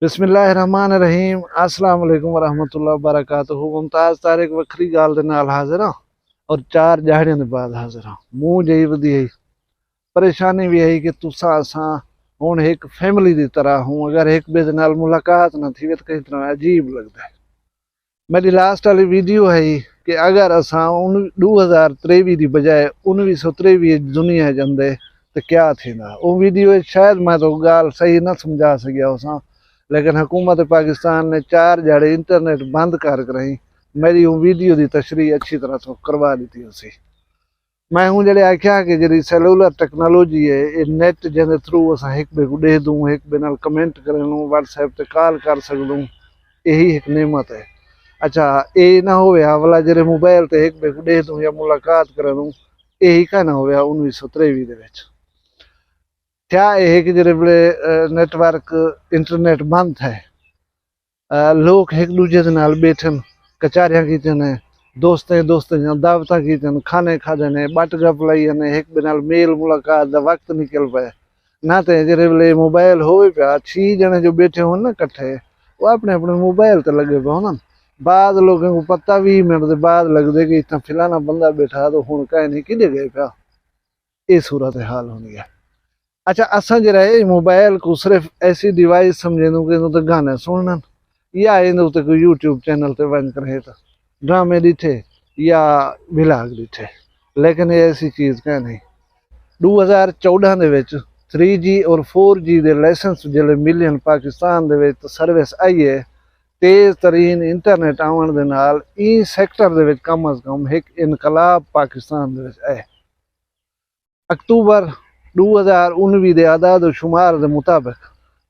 बिस्मिल्लाहिर्रहमानिर्रहीम अस्सलाम वालेकुम वरहमतुल्लाहि वबरकातुहू। मुमताज़ तारिक वखरी गाल दे नाल हाजिर हाँ और 4 दिहाड़ियों के बाद हाजिर हाँ। मूँ जही वधी है परेशानी भी है कि तुसा असां हुण एक फैमिली की तरह हूँ। अगर एक बे नाल मुलाकात न थी तो कहीं तरह अजीब लगता है। मेरी लास्ट वाली वीडियो है कि अगर असां 2023 की बजाय 1923 दुनिया जंदे तो क्या थींदा। वो वीडियो शायद मैं तो गाल सही न समझा सकिया उसां, लेकिन हुकूमत पाकिस्तान ने 4 दिहाड़े इंटरनेट बंद कर रही। मेरी वो वीडियो की तशरीह अच्छी तरह तो करवा दी थी उसी। मैं हूँ जड़े आख्या कि जी सैलूलर टेक्नोलॉजी है ये नेट जैसे थ्रू असां एक बे को दे दूँ, एक बे नाल कमेंट कर लूँ, व्हाट्सएप पर कॉल कर सकूँ, यही एक नेमत है। अच्छा ये ना हो वाला जरे मोबाइल ते एक बे को दे दूँ या मुलाकात कर लूँ, यही का ना हो 1923 दे विच। क्या है कि जरे बड़े नेटवर्क इंटरनेट बंद है, लोग एक दूजे के नाल बैठन, कचारियां कीचन, दोस्तें दावत कीचन, खाने खादे ने, बट गप लाई ने, एक बे नाल मेल मुलाकात का वक्त निकल पाए ना। तो जरे बड़े मोबाइल हो पाया 6 जने जो बैठे हो ना कट्ठे, वो अपने अपने मोबाइल ते लगे पे हो। बाद लोगों को पता 20 मिनट के बाद लगते कि इतना फिलाना बंदा बैठा तो हूँ कह नहीं कि गए पाया। ये सूरत हाल होनी है। अच्छा असा जरा मोबाइल को सिर्फ ऐसी डिवाइस समझे कि तो गाने सुनन या इन कोई यूट्यूब चैनल ते वन करे तो ड्रामे दिखे या विलाग दिखे, लेकिन ये ऐसी चीज़ क्या नहीं। 2014 दे विच 3G और 4G के लाइसेंस जिले मिलियन पाकिस्तान दे विच सर्विस आई है। तेज़ तरीन इंटरनेट आवन दे नाल ई सैक्टर दे विच कम अज कम एक इनकलाब पाकिस्तान दे विच है। अक्तूबर 2019 के आदाद शुमार के मुताबिक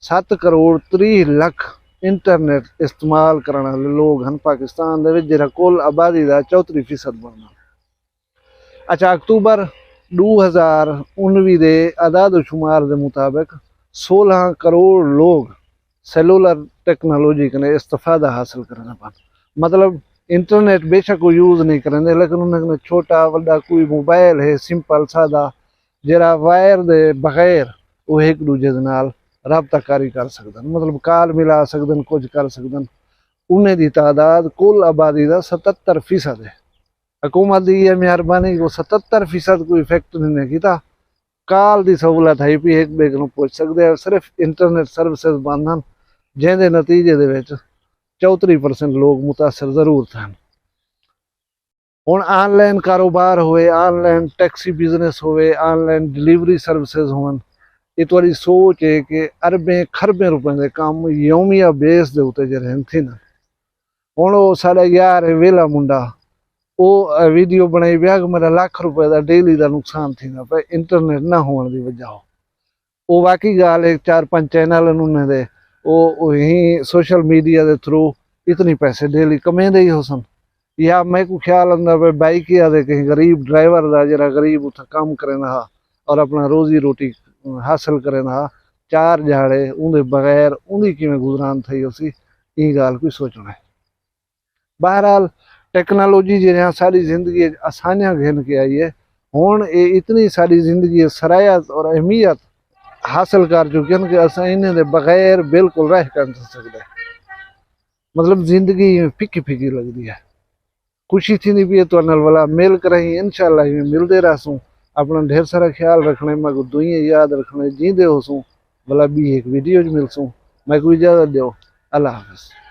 7 करोड़ 30 लाख इंटरनेट इस्तेमाल करने वाले लोग हैं पाकिस्तान दे विच, जिहड़ा कुल आबादी का 34% बनना। अच्छा अक्तूबर 2019 के आदाद शुमार के मुताबिक 16 करोड़ लोग सेलुलर टेक्नोलॉजी के इस्तेफादा हासिल करने पान। मतलब इंटरनेट बेशक वो यूज़ नहीं करेंगे, लेकिन उन्होंने छोटा वड्डा कोई मोबाइल है सिंपल सादा जरा वायर दे बगैर वो एक दूजे के नाल रबताकारी कर सकते, मतलब कॉल मिला सकते, कुछ कर सकते। उन्हें की तादाद कुल आबादी का 77% है। हुकूमत की यह मेहरबानी को 77% को इफेक्ट नहीं किया। कॉल की सहूलत है भी एक बे को पहुँच सकते हैं। सिर्फ इंटरनेट सर्विसेज बंद हैं, जिसके नतीजे के 34% लोग मुतासर जरूर थे। हुण ऑनलाइन कारोबार होए, ऑनलाइन टैक्सी बिजनेस होए, ऑनलाइन डिलीवरी सर्विसेज होन, ये थोड़ी सोच है कि अरबें खरबें रुपए के काम यौमिया बेस के उत्ते जो थी ना। हुण वो साढ़ा यार वेला मुंडा वो वीडियो बनाई पिया कि मेरा लाख रुपए का डेली का नुकसान थी ना पे इंटरनेट ना होने की वजह। वो वाकई गाल एक 4-5 चैनल उन्होंने वो यहीं सोशल मीडिया के थ्रू इतनी पैसे डेली कमेंदे ही हो सन। या मैं को ख्याल आंदा पे बाइक या दे कहीं गरीब ड्राइवर का जरा गरीब उतना काम करेना और अपना रोजी रोटी हासिल करेना 4 दिहाड़े उनके बगैर उनकी किमें गुजरान थी उसी ये गाल कोई सोचना है। बहरहाल टेक्नोलॉजी जो सारी जिंदगी आसानियाँ घेन के आई है। हुण ये इतनी सारी जिंदगी सरायत और अहमियत हासिल कर चुके हैं कि असा इन्हें दे बगैर बिल्कुल रह कर सकते। मतलब जिंदगी फिकी फिकी लगती है। खुशी थी भी तो नल वाला मिल कर ही इंशाल्लाह मिलते रहसूँ। अपना ढेर सारा ख्याल रखने, मैं को दुनिया याद रखने जींदे होसूँ। भला भी एक वीडियो मिलसूँ। मैं को इजाज़त दो। अल्लाह हाफ़िज़।